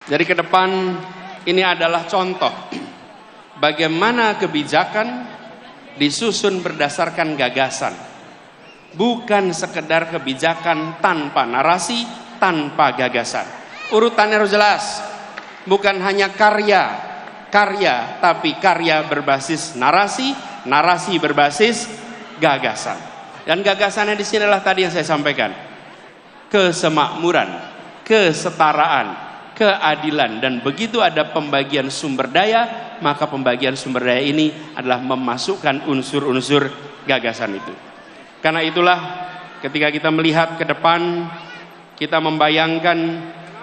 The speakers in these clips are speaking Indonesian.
Jadi ke depan ini adalah contoh bagaimana kebijakan disusun berdasarkan gagasan, bukan sekedar kebijakan tanpa narasi, tanpa gagasan. Urutannya harus jelas, bukan hanya karya, tapi karya berbasis narasi, narasi berbasis gagasan. Dan gagasannya di sini adalah tadi yang saya sampaikan: kesemakmuran, kesetaraan, keadilan. Dan begitu ada pembagian sumber daya, maka pembagian sumber daya ini adalah memasukkan unsur-unsur gagasan itu. Karena itulah ketika kita melihat ke depan, kita membayangkan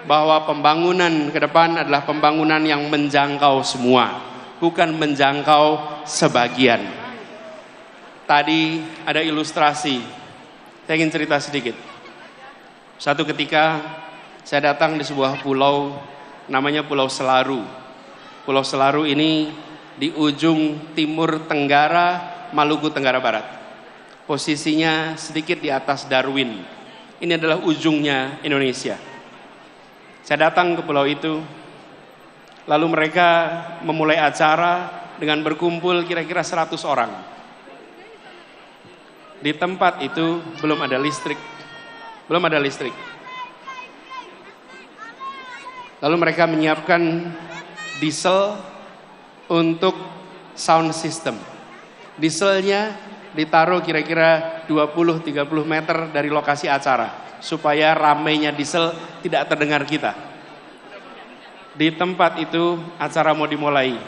bahwa pembangunan ke depan adalah pembangunan yang menjangkau semua, bukan menjangkau sebagian. Tadi ada ilustrasi, saya ingin cerita sedikit. Satu ketika saya datang di sebuah pulau, namanya Pulau Selaru. Pulau Selaru ini di ujung timur tenggara Maluku Tenggara Barat. Posisinya sedikit di atas Darwin. Ini adalah ujungnya Indonesia. Saya datang ke pulau itu, lalu mereka memulai acara dengan berkumpul kira-kira 100 orang. Di tempat itu belum ada listrik. Lalu mereka menyiapkan diesel untuk sound system. Dieselnya ditaruh kira-kira 20-30 meter dari lokasi acara, supaya ramainya diesel tidak terdengar kita. Di tempat itu acara mau dimulai.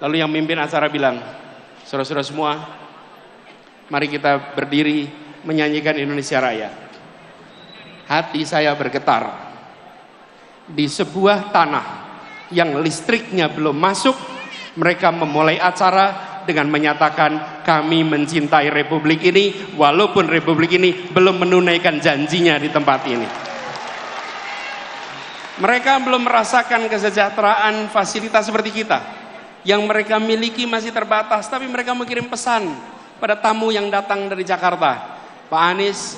Lalu yang mimpin acara bilang, saudara-saudara semua, mari kita berdiri menyanyikan Indonesia Raya. Hati saya bergetar. Di sebuah tanah yang listriknya belum masuk, mereka memulai acara dengan menyatakan kami mencintai republik ini, walaupun republik ini belum menunaikan janjinya di tempat ini. Mereka belum merasakan kesejahteraan fasilitas seperti kita. Yang mereka miliki masih terbatas, tapi mereka mengirim pesan pada tamu yang datang dari Jakarta. Pak Anies,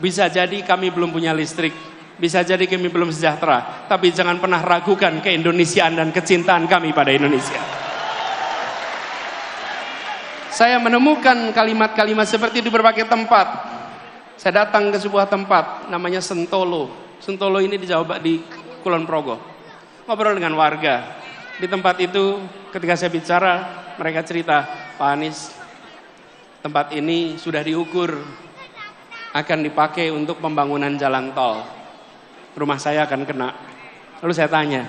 bisa jadi kami belum punya listrik, bisa jadi kami belum sejahtera, tapi jangan pernah ragukan keindonesiaan dan kecintaan kami pada Indonesia. Saya menemukan kalimat-kalimat seperti itu di berbagai tempat. Saya datang ke sebuah tempat namanya Sentolo. Sentolo ini di Jawa, di Kulon Progo. Ngobrol dengan warga. Di tempat itu ketika saya bicara, mereka cerita, Pak Anies, tempat ini sudah diukur akan dipakai untuk pembangunan jalan tol. Rumah saya akan kena. Lalu saya tanya,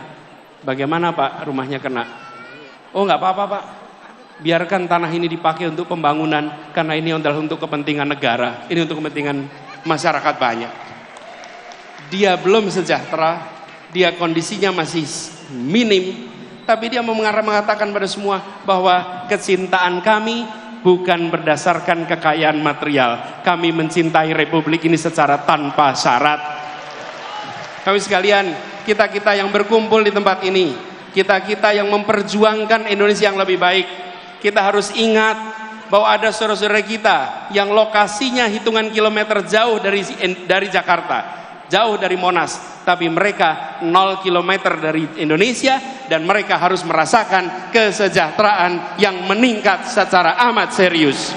bagaimana Pak rumahnya kena? Oh nggak apa-apa Pak. Biarkan tanah ini dipakai untuk pembangunan, karena ini adalah untuk kepentingan negara, ini untuk kepentingan masyarakat banyak. Dia belum sejahtera, dia kondisinya masih minim, tapi dia mengatakan pada semua bahwa kecintaan kami bukan berdasarkan kekayaan material. Kami mencintai republik ini secara tanpa syarat. Kami sekalian, kita-kita yang berkumpul di tempat ini, kita-kita yang memperjuangkan Indonesia yang lebih baik, kita harus ingat bahwa ada saudara-saudara kita yang lokasinya hitungan kilometer jauh dari Jakarta, jauh dari Monas, tapi mereka 0 kilometer dari Indonesia, dan mereka harus merasakan kesejahteraan yang meningkat secara amat serius.